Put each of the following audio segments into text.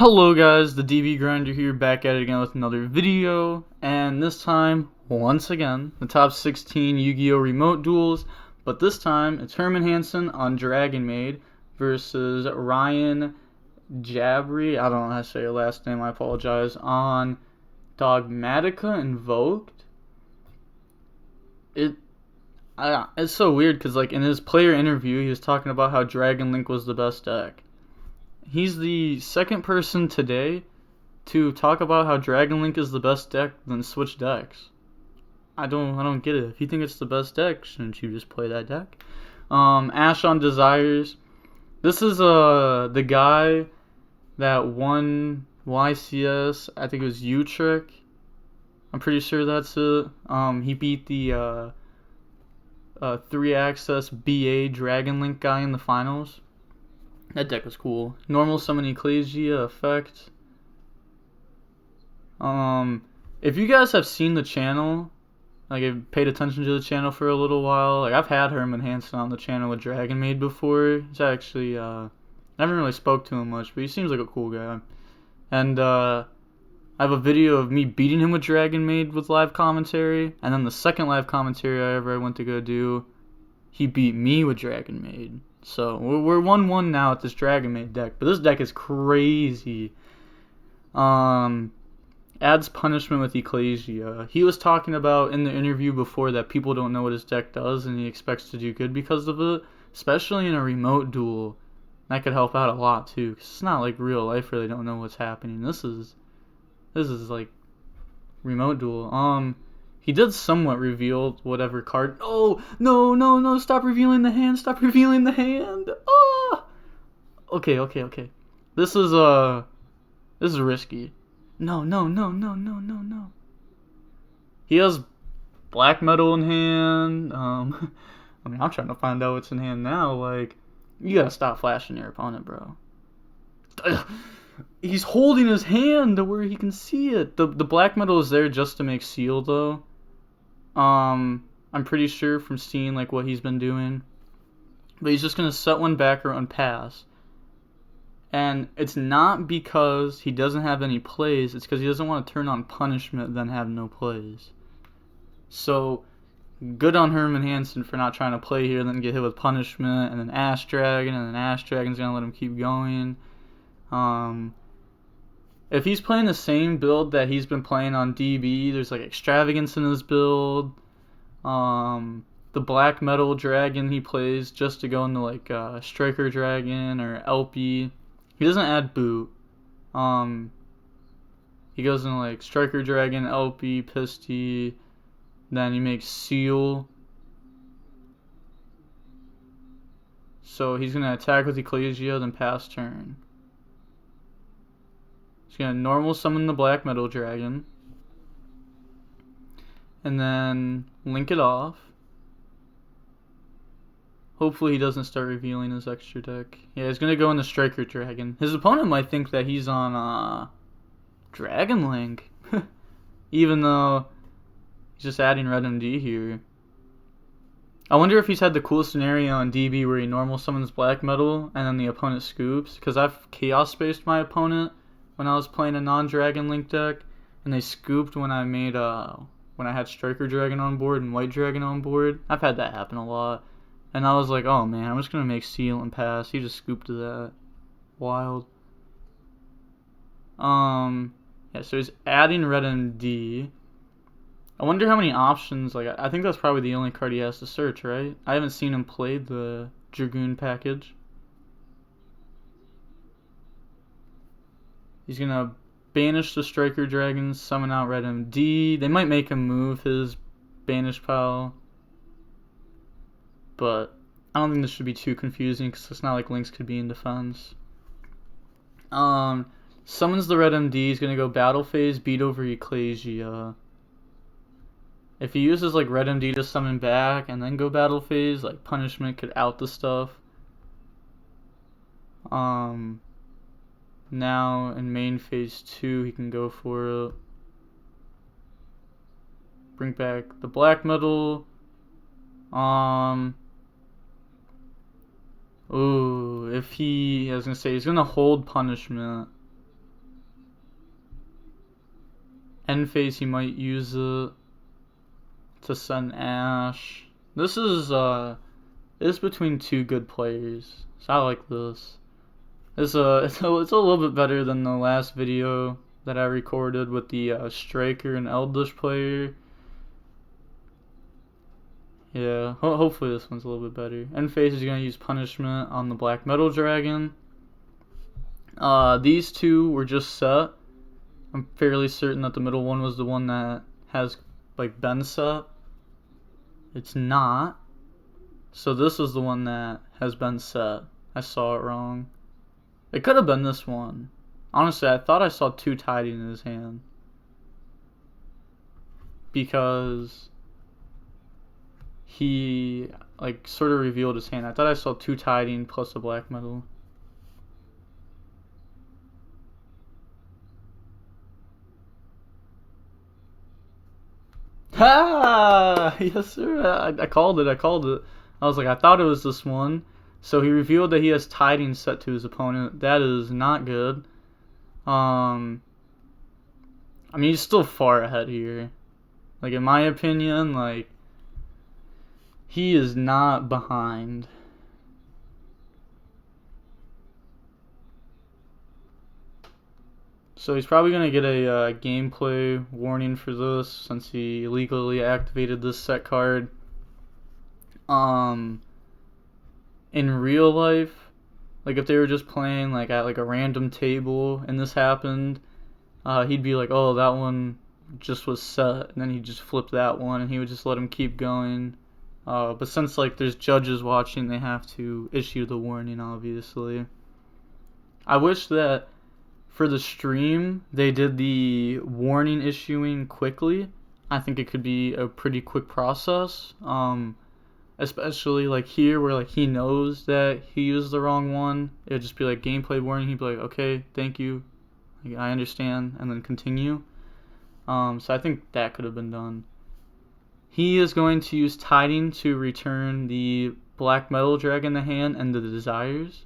Hello guys, the DB Grinder here, back at it again with another video, and this time, once again, the top 16 Yu-Gi-Oh! Remote duels, but this time it's Herman Hansen on Dragonmaid versus Ryan Jabri, I don't know how to say your last name, I apologize, on Dogmatika Invoked. It's so weird because like in his player interview he was talking about how Dragon Link was the best deck. He's the second person today to talk about how Dragon Link is the best deck, then switch decks. I don't get it. If you think it's the best deck, shouldn't you just play that deck? Ash on Desires. This is the guy that won YCS. I think it was Utrecht. I'm pretty sure that's it. He beat the 3-access BA Dragon Link guy in the finals. That deck was cool. Normal summon Ecclesia effect. If you guys have seen the channel, like I've paid attention to the channel for a little while, like I've had Herman Hansen on the channel with Dragonmaid before. He's actually, I haven't really spoke to him much, but he seems like a cool guy. And I have a video of me beating him with Dragonmaid with live commentary, and then the second live commentary I went to go do, he beat me with Dragonmaid. So we're 1-1 now with this Dragonmaid deck, but this deck is crazy. Adds punishment with Ecclesia. He was talking about in the interview before that people don't know what his deck does, and he expects to do good because of it, especially in a remote duel. That could help out a lot too, because it's not like real life where they don't know what's happening. This is like remote duel. He did somewhat reveal whatever card. Oh, no, stop revealing the hand. Stop revealing the hand. Ah! Okay. This is risky. No. He has black metal in hand. I mean, I'm trying to find out what's in hand now. Like, you gotta stop flashing your opponent, bro. He's holding his hand to where he can see it. The black metal is there just to make seal, though. I'm pretty sure from seeing like what he's been doing. But he's just gonna set one back or unpass. And it's not because he doesn't have any plays, it's because he doesn't want to turn on punishment then have no plays. So good on Herman Hansen for not trying to play here, then get hit with punishment, and then Ash Dragon, and then Ash Dragon's gonna let him keep going. If he's playing the same build that he's been playing on DB, there's like extravagance in his build. The black metal dragon he plays just to go into like Striker Dragon or LP. He doesn't add boot. He goes into like Striker Dragon, LP, Pisty. Then he makes seal. So he's gonna attack with Ecclesia, then pass turn. He's gonna normal summon the black metal dragon, and then link it off. Hopefully he doesn't start revealing his extra deck. Yeah, he's gonna go into Striker Dragon. His opponent might think that he's on Dragon Link, even though he's just adding red MD here. I wonder if he's had the cool scenario on DB where he normal summons black metal and then the opponent scoops, because I've chaos spaced my opponent when I was playing a non-Dragon Link deck, and they scooped when I made when I had Striker Dragon on board and White Dragon on board. I've had that happen a lot, and I was like, oh man, I'm just gonna make seal and pass. He just scooped to that. Wild. Yeah, so he's adding red MD. I wonder how many options. Like, I think that's probably the only card he has to search, right? I haven't seen him play the Dragoon package. He's gonna banish the Striker Dragons, summon out red MD. They might make him move his banish pile, but I don't think this should be too confusing because it's not like Lynx could be in defense. Summons the red MD. He's gonna go battle phase, beat over Ecclesia. If he uses like red MD to summon back and then go battle phase, like punishment could out the stuff. Now in main phase 2 he can go for it. Bring back the black metal. Ooh, if he, I was gonna say he's gonna hold punishment. End phase, he might use it to send Ash. This is between two good players, so I like this. It's a little bit better than the last video that I recorded with the Striker and Eldritch player. Yeah, hopefully this one's a little bit better. End phase is gonna use Punishment on the Black Metal Dragon. These two were just set. I'm fairly certain that the middle one was the one that has like been set. It's not. So this is the one that has been set. I saw it wrong. It could have been this one. Honestly, I thought I saw two Tiding in his hand. Because he like sort of revealed his hand. I thought I saw two Tiding plus a Black Metal. Ha! Yes, sir. I called it. I was like, I thought it was this one. So he revealed that he has Tiding set to his opponent. That is not good. I mean, he's still far ahead here. Like, in my opinion, like, he is not behind. So he's probably going to get a gameplay warning for this since he illegally activated this set card. In real life, like if they were just playing like at like a random table and this happened, he'd be like, oh, that one just was set, and then he'd just flip that one and he would just let him keep going. But since like there's judges watching, they have to issue the warning, obviously. I wish that for the stream they did the warning issuing quickly. I think it could be a pretty quick process. Especially like here where like he knows that he used the wrong one. It would just be like gameplay warning. He'd be like, okay, thank you, like, I understand, and then continue. So I think that could have been done. He is going to use Tiding to return the Black Metal Dragon to hand and the Desires.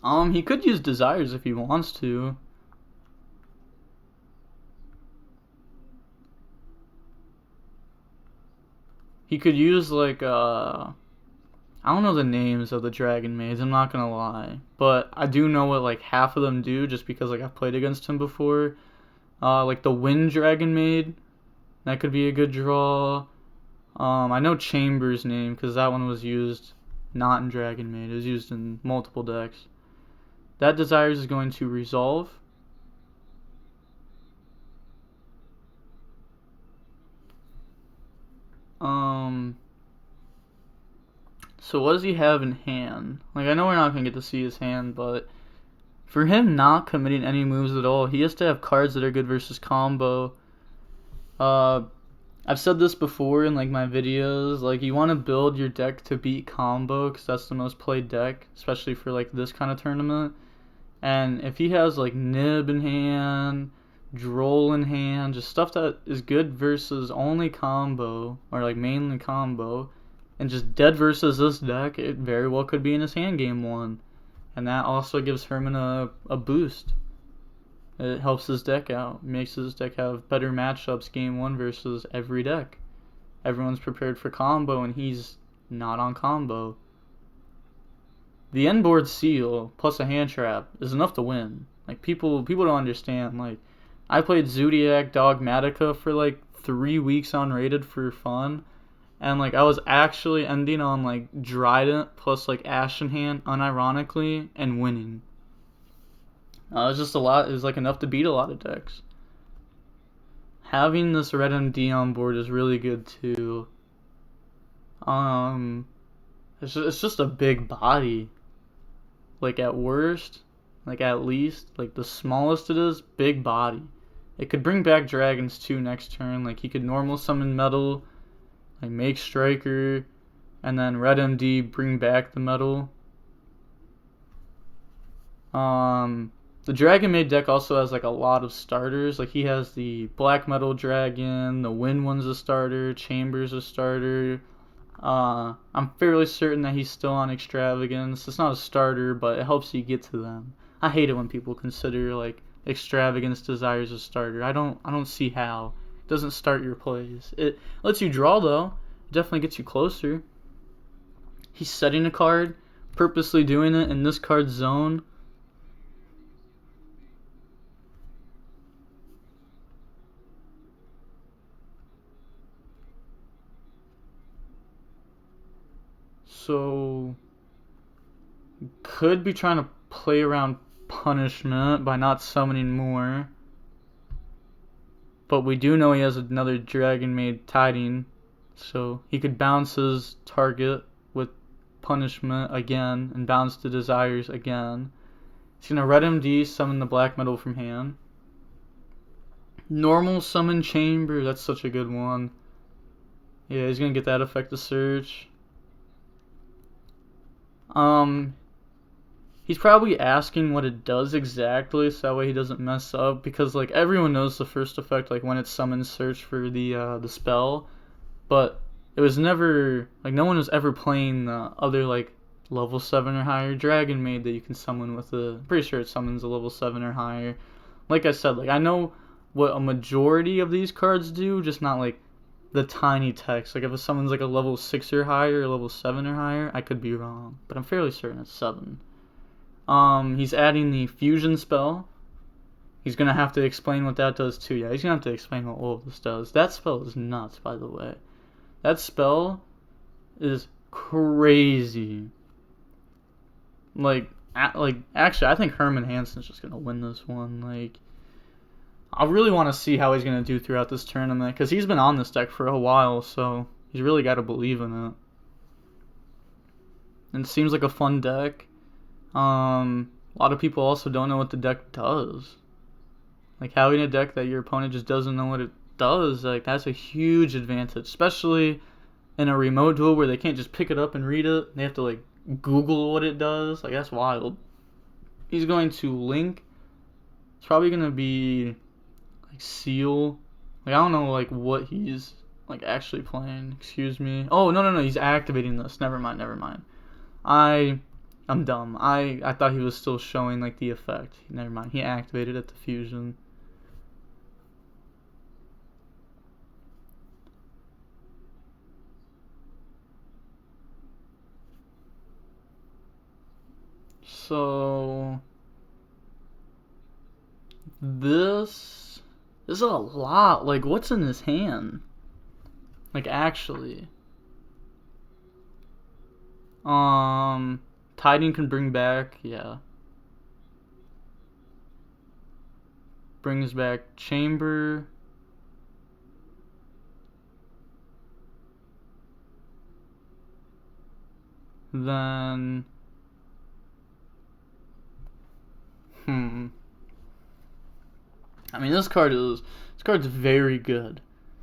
He could use Desires if he wants to. He could use like I don't know the names of the Dragonmaids, I'm not gonna lie, but I do know what like half of them do just because like I've played against him before. Like the Wind Dragonmaid, that could be a good draw. I know Chamber's name because that one was used not in Dragonmaid, it was used in multiple decks. That Desires is going to resolve. So what does he have in hand? Like, I know we're not going to get to see his hand, but for him not committing any moves at all, he has to have cards that are good versus combo. I've said this before in, like, my videos. Like, you want to build your deck to beat combo, because that's the most played deck, especially for, like, this kind of tournament. And if he has, like, Nib in hand, Droll in hand, just stuff that is good versus only combo, or, like, mainly combo, and just dead versus this deck, it very well could be in his hand game one. And that also gives Herman a boost. It helps his deck out, makes his deck have better matchups game one versus every deck. Everyone's prepared for combo and he's not on combo. The end board seal plus a hand trap is enough to win. Like people don't understand. Like I played Zodiac Dogmatika for like 3 weeks unrated for fun. And like I was actually ending on like Drident plus like Ash in hand unironically and winning. It was just a lot. It was like enough to beat a lot of decks. Having this red MD on board is really good too. It's just a big body. Like at worst, like at least, like the smallest it is, big body. It could bring back dragons too next turn. Like he could normal summon metal, like make Striker, and then red MD bring back the metal. The Dragonmaid deck also has like a lot of starters. Like he has the Black Metal Dragon, the Wind one's a starter, Chamber's a starter. I'm fairly certain that he's still on Extravagance. It's not a starter, but it helps you get to them. I hate it when people consider like Extravagance Desires a starter. I don't see how. It doesn't start your plays. It lets you draw though. It definitely gets you closer. He's setting a card, purposely doing it in this card's zone. So could be trying to play around punishment by not summoning more. But we do know he has another Dragonmaid Tiding, so he could bounce his target with punishment again and bounce the desires again. He's gonna red MD, summon the black metal from hand. Normal summon chamber, that's such a good one. Yeah, he's gonna get that effect to search. He's probably asking what it does exactly, so that way he doesn't mess up. Because like everyone knows the first effect, like when it summons search for the spell, but it was never like no one was ever playing the other like level 7 or higher Dragonmaid that you can summon with the. Pretty sure it summons a level 7 or higher. Like I said, like I know what a majority of these cards do, just not like the tiny text. Like if it summons like a level 6 or higher, or level 7 or higher, I could be wrong, but I'm fairly certain it's 7. He's adding the fusion spell. He's gonna have to explain what that does too. Yeah, he's gonna have to explain what all of this does. That spell is nuts, by the way. That spell is crazy. Like actually, I think Herman Hansen's just gonna win this one. Like, I really want to see how he's gonna do throughout this tournament because he's been on this deck for a while, so he's really got to believe in it. And it seems like a fun deck. A lot of people also don't know what the deck does. Like having a deck that your opponent just doesn't know what it does, like that's a huge advantage, especially in a remote duel where they can't just pick it up and read it. They have to like Google what it does. Like that's wild. He's going to link. It's probably gonna be like seal. Like I don't know like what he's like actually playing. Excuse me. Oh no, he's activating this. Never mind. I'm dumb. I thought he was still showing like the effect. Never mind. He activated at the fusion. So this is a lot. Like what's in his hand? Like actually. Tiding can bring back, yeah. Brings back Chamber. Then I mean this card's very good.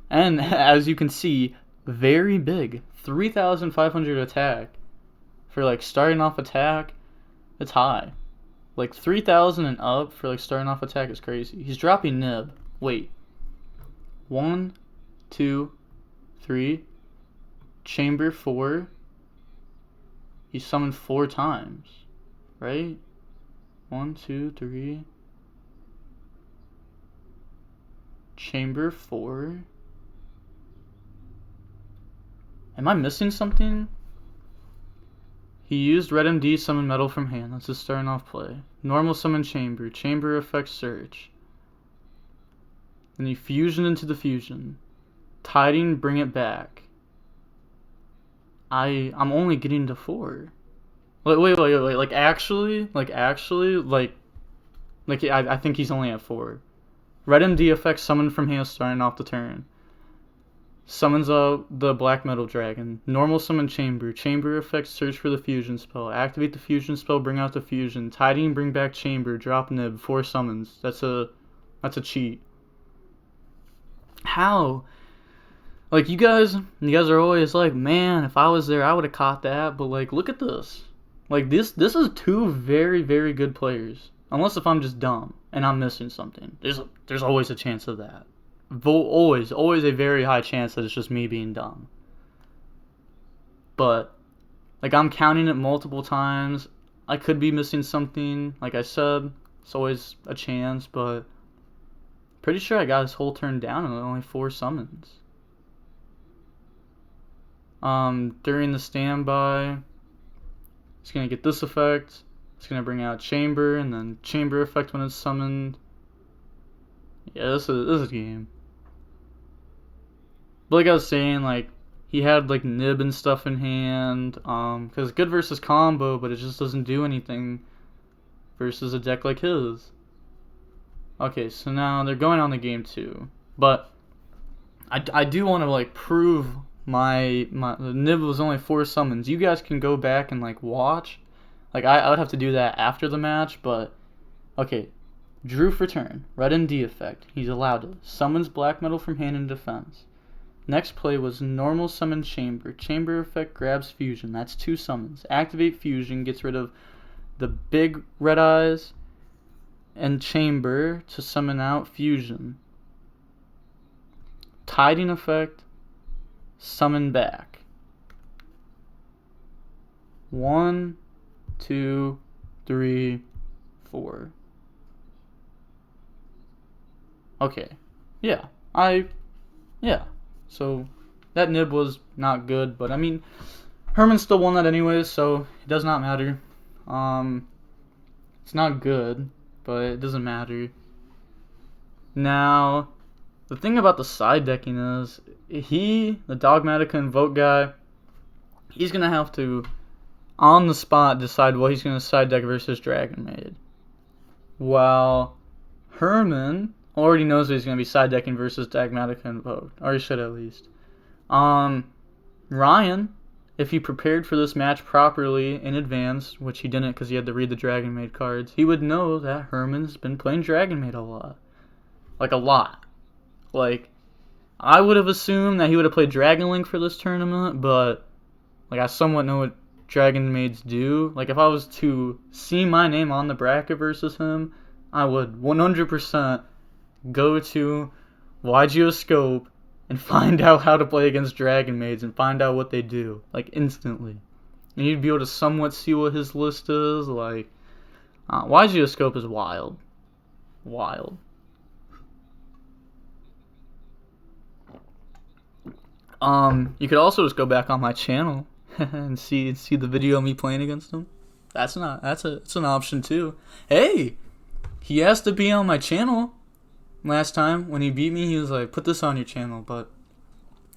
And as you can see, very big. 3,500 attack. For like starting off attack, it's high. Like 3,000 and up for like starting off attack is crazy. He's dropping Nib. Wait. 1, 2, 3. Chamber 4. He summoned 4 times. Right? 1, 2, 3. Chamber 4. Am I missing something? He used Red MD, summon Metal from hand. That's his starting off play. Normal summon Chamber. Chamber effect search. Then he fusion into the fusion. Tiding, bring it back. I'm only getting to 4. Wait. Like actually, I think he's only at 4. Red MD effect summon from hand starting off the turn. Summons the Black Metal Dragon. Normal summon Chamber. Chamber effect search for the fusion spell. Activate the fusion spell, bring out the fusion. Tiding, bring back Chamber. Drop Nib. 4 summons. That's a cheat. How? Like you guys are always like, man, if I was there I would have caught that, but like look at this. Like this is 2 very, very good players. Unless if I'm just dumb and I'm missing something. There's always a chance of that. Always a very high chance that it's just me being dumb. But like I'm counting it multiple times. I could be missing something. Like I said, It's always a chance, but pretty sure I got his whole turn down and only 4 summons. During the standby, it's gonna get this effect. It's gonna bring out Chamber, and then Chamber effect when it's summoned. Yeah, this is a game. But like I was saying, like, he had like Nib and stuff in hand, because good versus combo, but it just doesn't do anything versus a deck like his. Okay, so now they're going on the game 2, but I do want to like prove my the Nib was only 4 summons. You guys can go back and like watch. Like I would have to do that after the match, but okay. Drew for turn, red and D effect. He's allowed to summons black metal from hand in defense. Next play was normal summon Chamber. Chamber effect grabs Fusion. That's 2 summons. Activate Fusion, gets rid of the big red eyes and Chamber to summon out Fusion. Tiding effect, summon back. 1, 2, 3, 4. Okay. Yeah. So that Nib was not good, but I mean, Herman still won that anyways, so it does not matter. It's not good, but it doesn't matter. Now, the thing about the side decking is, the Dogmatika Invoke guy, he's gonna have to, on the spot, decide what he's gonna side deck versus Dragonmaid. While Herman already knows that he's going to be side decking versus Dogmatika Invoked. Or he should at least. Ryan, if he prepared for this match properly in advance, which he didn't because he had to read the Dragonmaid cards, he would know that Herman's been playing Dragonmaid a lot. Like, a lot. Like, I would have assumed that he would have played Dragon Link for this tournament, but like I somewhat know what Dragonmaids do. Like, if I was to see my name on the bracket versus him, I would 100% go to YGeoScope and find out how to play against Dragonmaids and find out what they do, like, instantly. And you'd be able to somewhat see what his list is, like, YGeoScope is wild. Wild. You could also just go back on my channel and see the video of me playing against him. It's an option too. Hey, he asked to be on my channel. Last time when he beat me, he was like, "Put this on your channel," but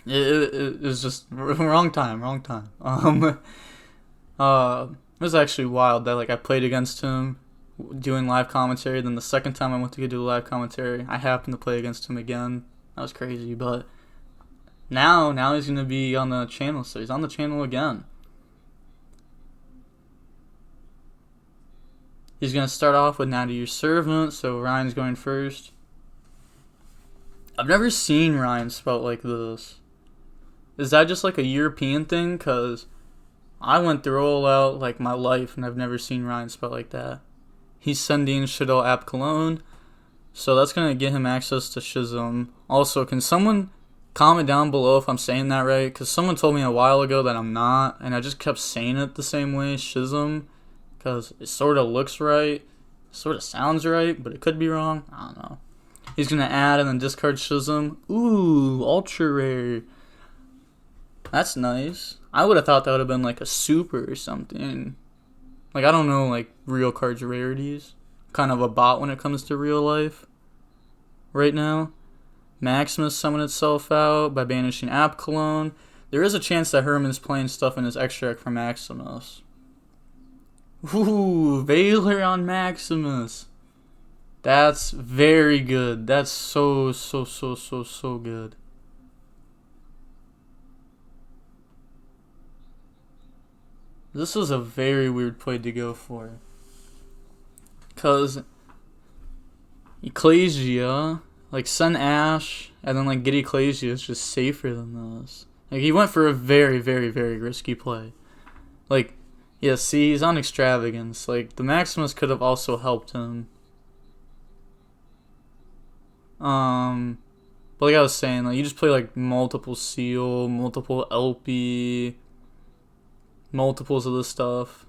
it was just wrong time. It was actually wild that like I played against him doing live commentary. Then the second time I went to go do live commentary, I happened to play against him again. That was crazy, but now he's gonna be on the channel, so he's on the channel again. He's gonna start off with Now to Your Servant, so Ryan's going first. I've never seen Ryan spelt like this. Is that just like a European thing? Because I went through all out like my life and I've never seen Ryan spelt like that. He's sending Shadow App Cologne, so that's going to get him access to Shizm. Also, can someone comment down below if I'm saying that right? Because someone told me a while ago that I'm not, and I just kept saying it the same way, Shizm, because it sort of looks right, sort of sounds right, but it could be wrong. I don't know. He's going to add and then discard Shizm. Ooh, ultra rare. That's nice. I would have thought that would have been like a super or something. Like, I don't know, like, real cards rarities. Kind of a bot when it comes to real life. Right now. Maximus summon itself out by banishing App Cologne. There is a chance that Herman's playing stuff in his extract for Maximus. Ooh, Valor on Maximus. That's very good. That's so good. This is a very weird play to go for. Because Ecclesia, like, send Ash, and then, like, get Ecclesia is just safer than this. Like, he went for a very risky play. Like, yeah, see, he's on Extravagance. Like, the Maximus could have also helped him. But like I was saying, like, you just play like multiple Seal, multiple LP, multiples of this stuff.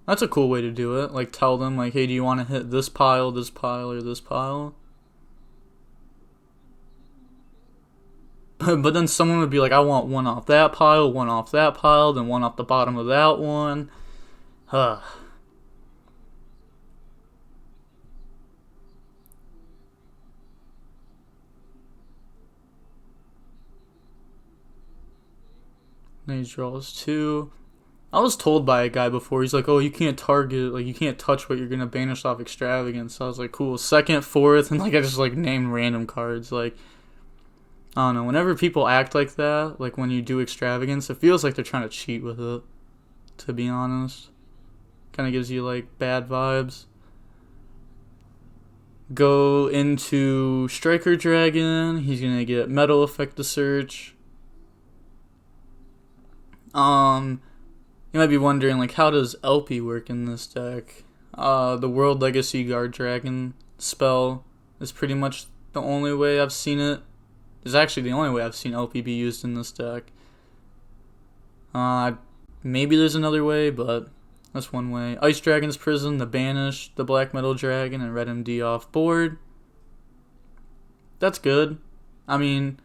That's a cool way to do it. Like, tell them, like, hey, do you want to hit this pile, or this pile? But then someone would be like, I want one off that pile, then one off the bottom of that one. Huh. Then he draws 2. I was told by a guy before, he's like, oh, you can't target, like, you can't touch what you're gonna banish off Extravagance. So I was like, cool, 2nd, 4th, and like, I just like named random cards. Like, I don't know, whenever people act like that, like when you do Extravagance, it feels like they're trying to cheat with it, to be honest. Kind of gives you like bad vibes. Go into Striker Dragon, he's gonna get Metal Effect to search. You might be wondering, like, how does LP work in this deck? The World Legacy Guard Dragon spell is pretty much the only way I've seen it. It's actually the only way I've seen LP be used in this deck. Maybe there's another way, but that's one way. Ice Dragon's Prison, the Banish, the Black Metal Dragon, and Red MD off board. That's good. I mean,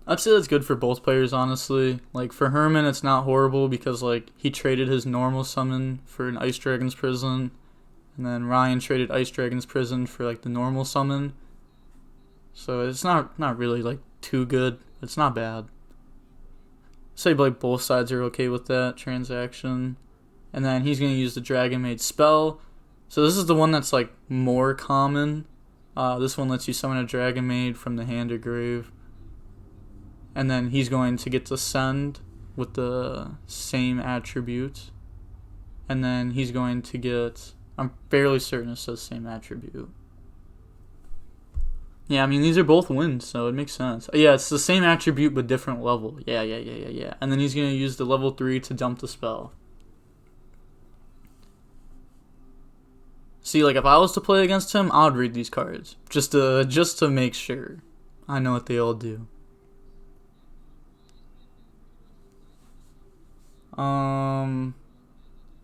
I'd say that's good for both players, honestly. Like, for Herman, it's not horrible because, like, he traded his normal summon for an Ice Dragon's Prison. And then Ryan traded Ice Dragon's Prison for, like, the normal summon. So it's not really, like, too good. It's not bad. Say, like, both sides are okay with that transaction. And then he's going to use the Dragonmaid spell. So this is the one that's, like, more common. This one lets you summon a Dragonmaid from the hand or grave. And then he's going to get to send with the same attribute. And then he's going to get, I'm fairly certain it says same attribute. Yeah, I mean, these are both wins, so it makes sense. Yeah, it's the same attribute but different level. Yeah. And then he's going to use the level 3 to dump the spell. See, like, if I was to play against him, I would read these cards. Just to make sure. I know what they all do.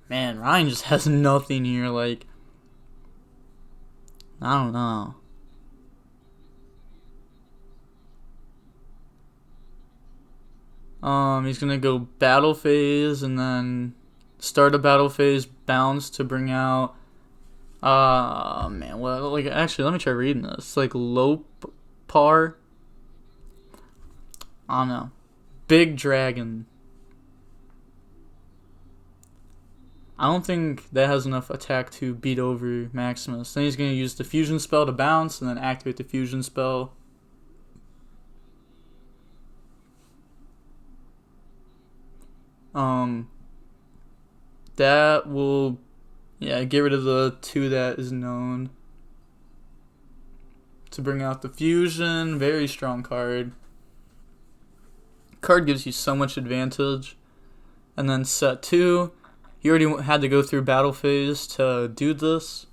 Man, Ryan just has nothing here, like, I don't know. He's gonna go battle phase and then start a battle phase, bounce to bring out, man, well, like, actually, let me try reading this. Like, low par, I don't know, Big Dragon. I don't think that has enough attack to beat over Maximus. Then he's going to use the fusion spell to bounce and then activate the fusion spell. That will, yeah, get rid of the 2 that is known. To bring out the fusion, very strong card. Card gives you so much advantage. And then set 2. He already had to go through battle phase to do this.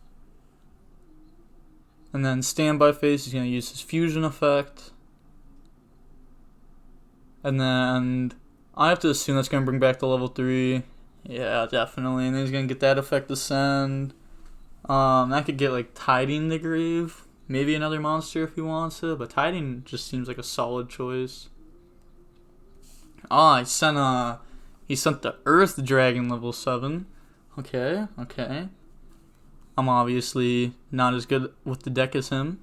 And then standby phase, he's going to use his fusion effect. And then I have to assume that's going to bring back the level 3. Yeah, definitely. And then he's going to get that effect to send. I could get, like, Tiding the Grave. Maybe another monster if he wants it. But Tiding just seems like a solid choice. He sent the Earth Dragon level 7. Okay. I'm obviously not as good with the deck as him.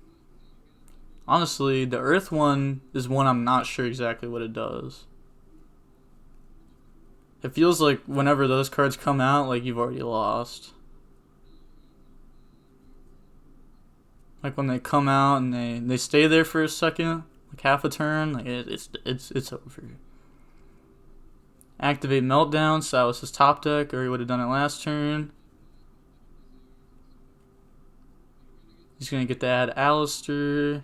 Honestly, the Earth one is one I'm not sure exactly what it does. It feels like whenever those cards come out, like, you've already lost. Like, when they come out and they stay there for a second, like half a turn, like, it's over. Activate Meltdown, so that was his top deck, or he would have done it last turn. He's going to get to add Alistair.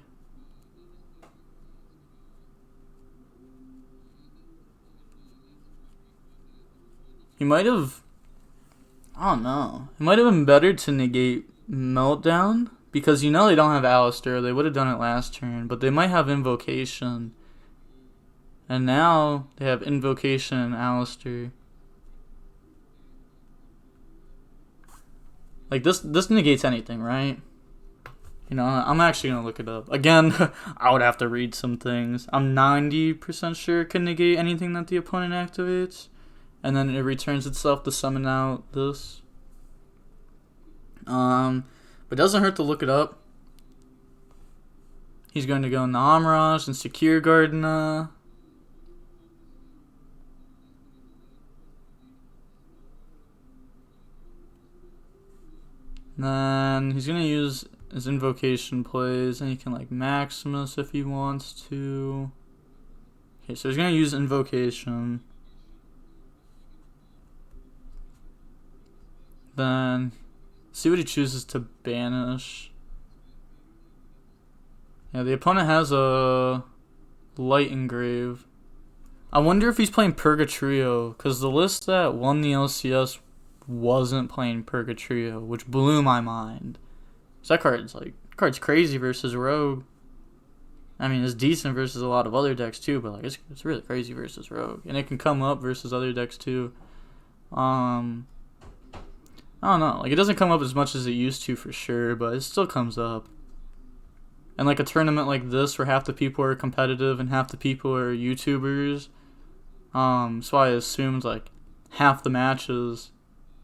He might have, I don't know. It might have been better to negate Meltdown, because they don't have Alistair. They would have done it last turn, but they might have Invocation. And now they have Invocation and Alistair. Like, this negates anything, right? You know, I'm actually going to look it up. Again, I would have to read some things. I'm 90% sure it can negate anything that the opponent activates. And then it returns itself to summon out this. But it doesn't hurt to look it up. He's going to go Namraj and Secure Gardena. Then he's going to use his invocation plays, and he can like Maximus if he wants to. Okay, so he's going to use invocation. Then see what he chooses to banish. Yeah, the opponent has a Light Engrave. I wonder if he's playing Purgatrio, because the list that won the LCS wasn't playing Purgatrio, which blew my mind. So that card's crazy versus Rogue. I mean, it's decent versus a lot of other decks too, but like it's really crazy versus Rogue, and it can come up versus other decks too. I don't know, like it doesn't come up as much as it used to for sure, but it still comes up. And like a tournament like this where half the people are competitive and half the people are YouTubers, so I assumed like half the matches,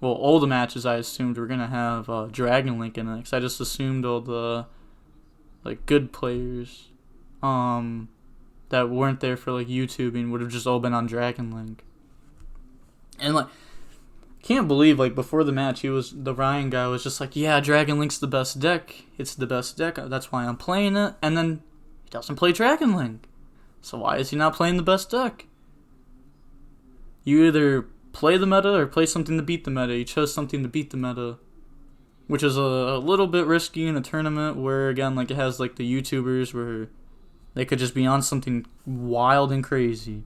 well, all the matches I assumed were gonna have Dragon Link in it, because I just assumed all the like good players that weren't there for like YouTubing would have just all been on Dragon Link. And like, can't believe like before the match the Ryan guy was just like, yeah, Dragon Link's the best deck. It's the best deck. That's why I'm playing it. And then he doesn't play Dragon Link. So why is he not playing the best deck? You either play the meta or play something to beat the meta. You chose something to beat the meta, which is a little bit risky in a tournament where again like it has like the YouTubers where they could just be on something wild and crazy.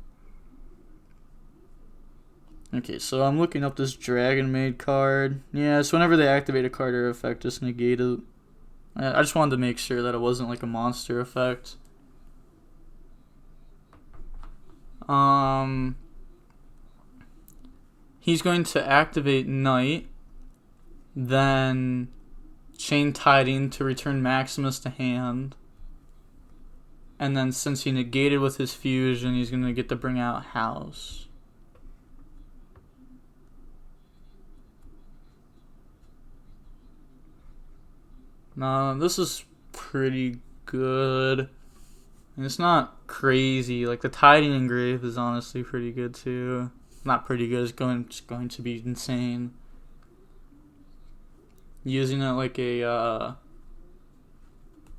Okay, so I'm looking up this Dragonmaid card. Yeah, so whenever they activate a card or effect, just negate it. I just wanted to make sure that it wasn't like a monster effect. He's going to activate Knight, then Chain Tiding to return Maximus to hand. And then since he negated with his fusion, he's going to get to bring out House. No, this is pretty good. And it's not crazy. Like the Tiding Engrave is honestly pretty good too. Not pretty good, it's going to be insane. Using it like a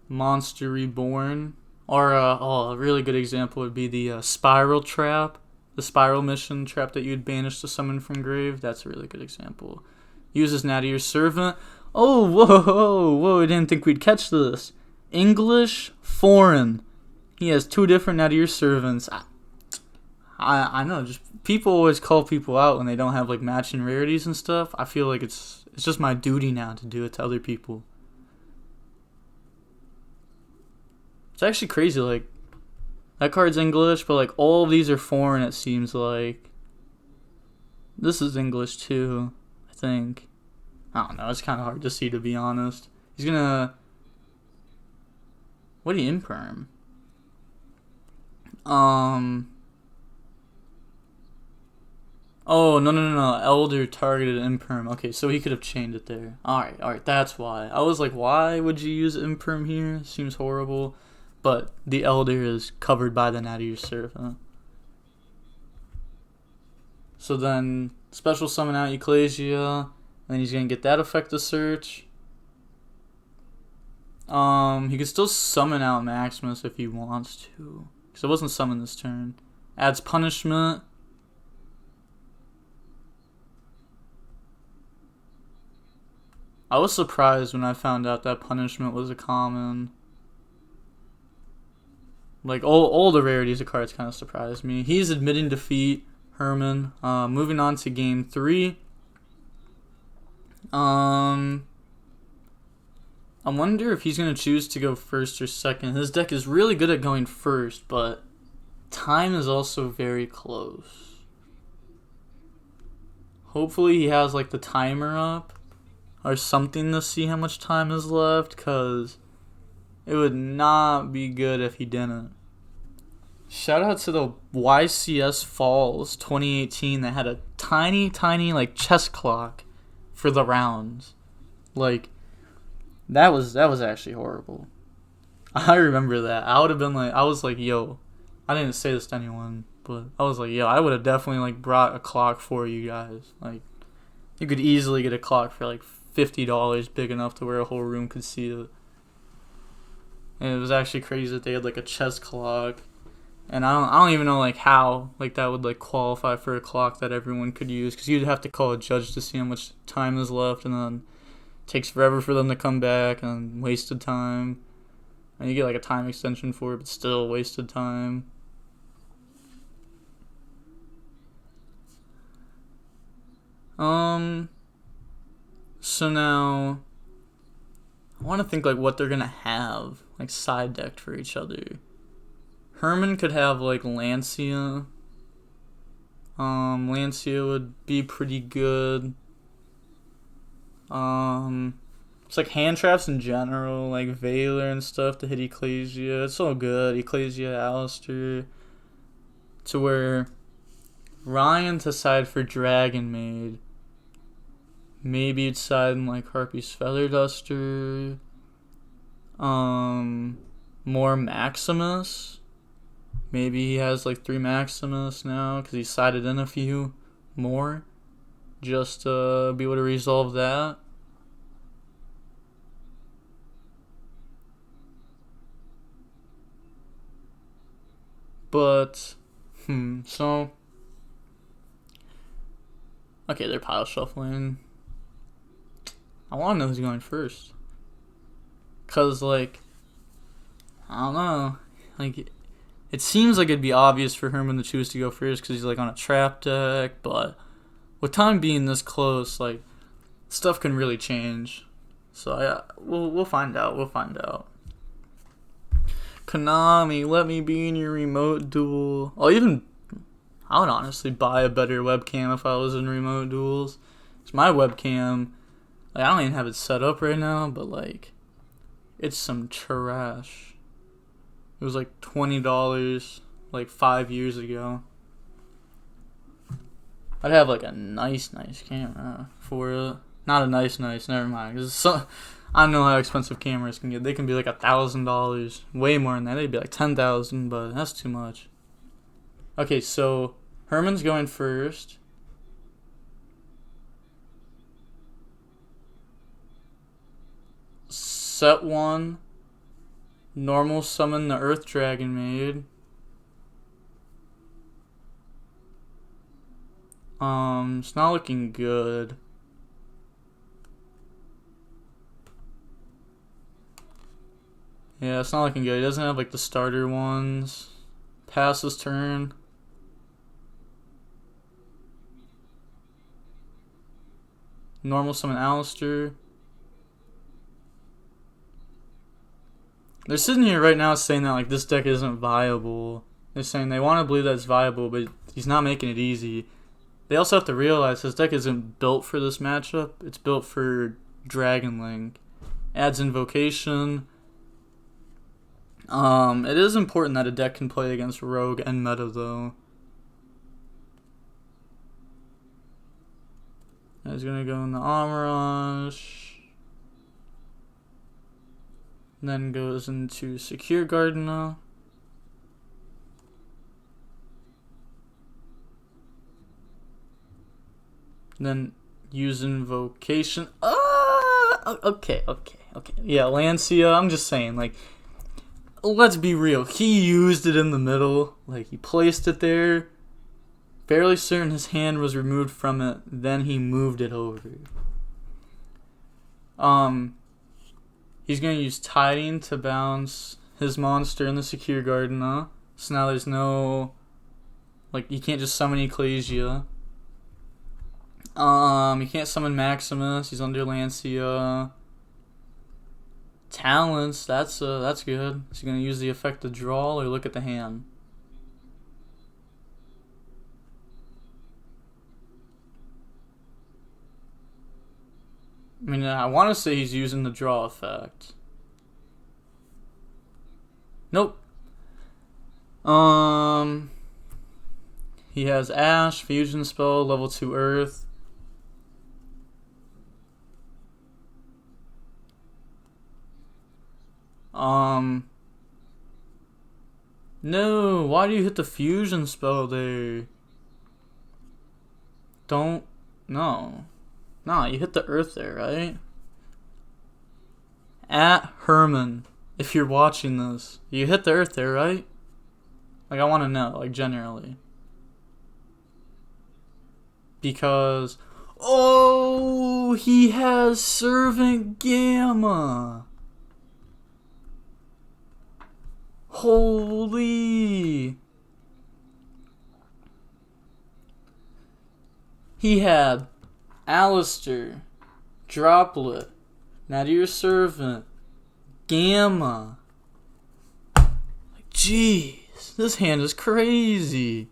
Monster Reborn. Or a really good example would be the Spiral Trap. The Spiral Mission trap that you'd banish to summon from grave. That's a really good example. Uses Nadir's Servant. Oh, whoa, I didn't think we'd catch this. English, foreign. He has two different Nadir Servants. I know, just people always call people out when they don't have like matching rarities and stuff. I feel like it's just my duty now to do it to other people. It's actually crazy, like that card's English, but like all of these are foreign, it seems like. This is English too, I think. I don't know, it's kind of hard to see, to be honest. He's gonna... What do you imperm? Oh, no. Elder targeted imperm. Okay, so he could have chained it there. Alright, that's why. I was like, why would you use imperm here? Seems horrible. But the Elder is covered by the Nadir Servant. So then, special summon out Ecclesia. And then he's going to get that effect to search. He can still summon out Maximus if he wants to. Because it wasn't summoned this turn. Adds punishment. I was surprised when I found out that punishment was a common. Like, all the rarities of cards kind of surprised me. He's admitting defeat, Herman. Moving on to game 3. I wonder if he's going to choose to go first or second. His deck is really good at going first, but time is also very close. Hopefully he has like the timer up. or something to see how much time is left, because it would not be good if he didn't. Shout out to the YCS Falls 2018 that had a tiny like chess clock for the rounds. Like that was actually horrible. I remember that. I would have been like, I was like, yo, I didn't say this to anyone, but I was like, yo, I would have definitely like brought a clock for you guys. Like, you could easily get a clock for like $50 big enough to where a whole room could see it. And it was actually crazy that they had like a chess clock. And I don't even know like how like that would like qualify for a clock that everyone could use, because you'd have to call a judge to see how much time is left, and then it takes forever for them to come back, and wasted time. And you get like a time extension for it, but still wasted time. So now I want to think like what they're gonna have like side decked for each other. Herman could have like Lancia. Lancia would be pretty good. It's like hand traps in general, like Valor and stuff to hit Ecclesia. It's so good. Ecclesia, Alistair. To where Ryan to side for Dragonmaid. Maybe you'd side in like Harpy's Feather Duster. More Maximus. Maybe he has like 3 Maximus now because he sided in a few more just to be able to resolve that. But, so, okay, they're pile shuffling. I want to know who's going first. Because, like, I don't know. Like, it seems like it'd be obvious for Herman to choose to go first because he's, like, on a trap deck. But with time being this close, like, stuff can really change. So, yeah, we'll find out. We'll find out. Konami, let me be in your remote duel. I would honestly buy a better webcam if I was in remote duels. It's my webcam. Like, I don't even have it set up right now, but like, it's some trash. It was like $20 like 5 years ago. I'd have like a nice camera for it. Not a nice, never mind. I don't know how expensive cameras can get. They can be like $1,000, way more than that. They'd be like 10,000, but that's too much. Okay, so Herman's going first. Set 1. Normal summon the Earth Dragonmaid. It's not looking good. Yeah, it's not looking good. He doesn't have like the starter ones. Pass his turn. Normal summon Alistair. They're sitting here right now saying that like this deck isn't viable. They're saying they want to believe that it's viable, but he's not making it easy. They also have to realize his deck isn't built for this matchup. It's built for Dragon Link. Adds Invocation. It is important that a deck can play against Rogue and Meta, though. He's gonna go in the Amarage. Then goes into Secure Gardener. Then use Invocation. Okay. Yeah, Lancia, I'm just saying, like, let's be real. He used it in the middle. Like, he placed it there. Fairly certain his hand was removed from it. Then he moved it over. He's going to use Tiding to bounce his monster in the Secure Gardener. So now there's no... Like, you can't just summon Ecclesia. You can't summon Maximus. He's under Lancia. Talents, that's good. Is he gonna use the effect of draw or look at the hand? I mean, I want to say he's using the draw effect. Nope. He has Ash, Fusion Spell, level 2 Earth. No, why do you hit the Fusion Spell there? Don't, no. Nah, you hit the Earth there, right? At Herman, if you're watching this, you hit the Earth there, right? Like, I want to know, like, generally. Because, oh, he has Servant Gamma. Holy. He had Alistair, Droplet, Nadir Servant, Gamma. Like, jeez, this hand is crazy.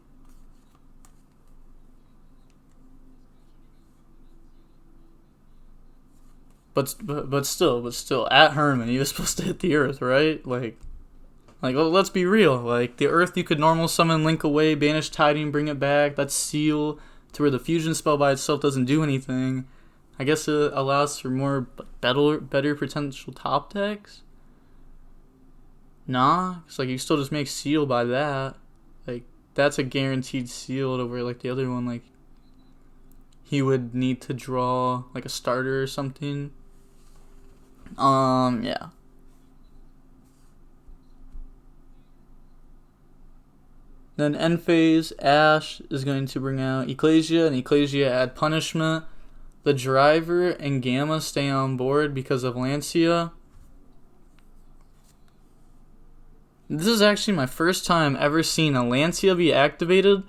But still, at Herman, he was supposed to hit the Earth, right? Like, let's be real. Like, the Earth, you could normal summon Link away, banish Tiding, bring it back. That's Seal, to where the Fusion Spell by itself doesn't do anything. I guess it allows for more better potential top decks. Nah, it's like you still just make Seal by that. Like, that's a guaranteed seal over like the other one. Like, he would need to draw like a starter or something. Yeah. Then end phase, Ash is going to bring out Ecclesia, and Ecclesia add Punishment. The Driver and Gamma stay on board because of Lancia. This is actually my first time ever seeing a Lancia be activated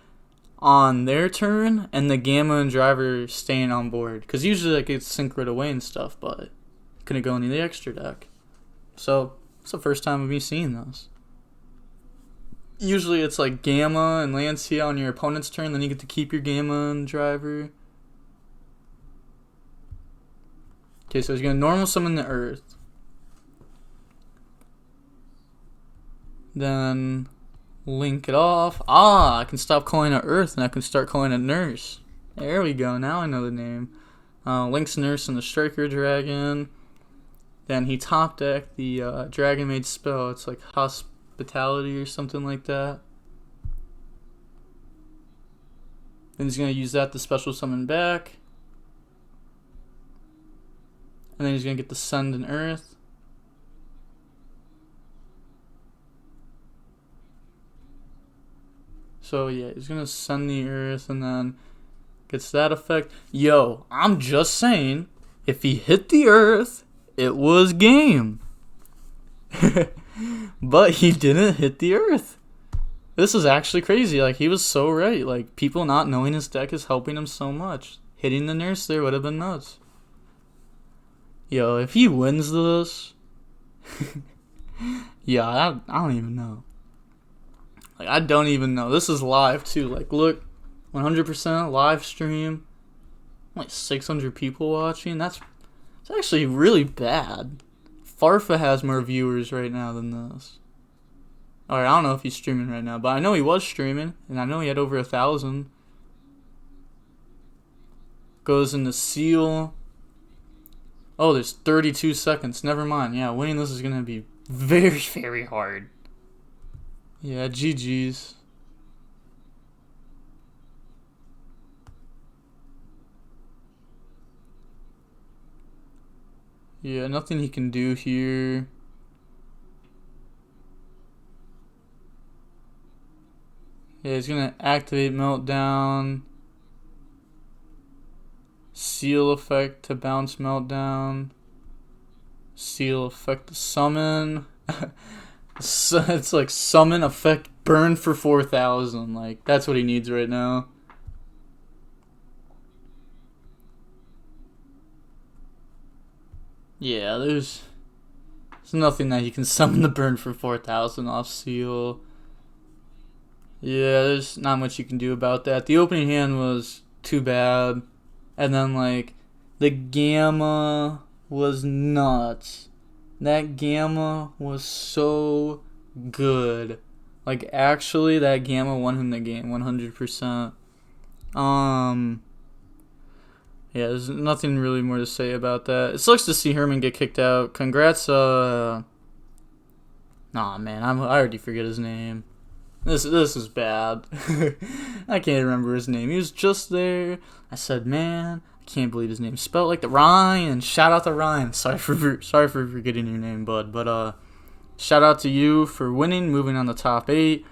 on their turn and the Gamma and Driver staying on board. Because usually like it's sync right away and stuff, but couldn't go into the extra deck. So it's the first time of me seeing this. Usually it's like Gamma and Lancia on your opponent's turn, then you get to keep your Gamma and Driver. Okay, so he's going to normal summon the Earth. Then link it off. Ah, I can stop calling it Earth and I can start calling it Nurse. There we go, now I know the name. Link's Nurse and the Striker Dragon. Then he top decked the Dragonmaid spell. It's like Hospitality or something like that. Then he's going to use that to special summon back. And then he's going to get the Send and Earth. So yeah, he's going to send the Earth and then gets that effect. Yo, I'm just saying, if he hit the Earth, it was game. But he didn't hit the Earth. This is actually crazy. Like, he was so right. Like, people not knowing his deck is helping him so much. Hitting the Nurse there would have been nuts. Yo, if he wins this, yeah, I don't even know. Like, I don't even know. This is live too. Like, look, 100% live stream. Like 600 people watching. It's actually really bad. Farfa has more viewers right now than this. Alright, I don't know if he's streaming right now, but I know he was streaming, and I know he had over 1,000. Goes into Seal. Oh, there's 32 seconds. Never mind. Yeah, winning this is going to be very, very hard. Yeah, GG's. Yeah, nothing he can do here. Yeah, he's going to activate Meltdown. Seal effect to bounce Meltdown. Seal effect to summon. So it's like summon effect burn for 4,000. Like, that's what he needs right now. Yeah, there's nothing that you can summon the burn for 4,000 off Seal. Yeah, there's not much you can do about that. The opening hand was too bad. And then, like, The Gamma was nuts. That Gamma was so good. Like, actually, that Gamma won him the game 100%. Yeah, there's nothing really more to say about that. It sucks to see Herman get kicked out. Congrats, Nah, man, I already forget his name. This is bad. I can't remember his name. He was just there. I said, man, I can't believe his name spelled like the Ryan. Shout out to Ryan. Sorry for forgetting your name, bud. But shout out to you for winning, moving on the top 8.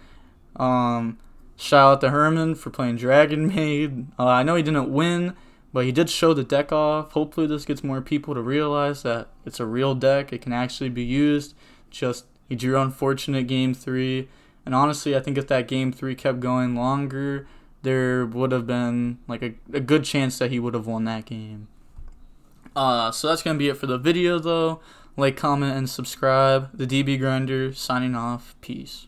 Shout out to Herman for playing Dragonmaid. I know he didn't win, but he did show the deck off. Hopefully this gets more people to realize that it's a real deck. It can actually be used. Just he drew unfortunate game 3. And honestly, I think if that game 3 kept going longer, there would have been like a good chance that he would have won that game. So that's going to be it for the video though. Like, comment, and subscribe. The DB Grinder signing off. Peace.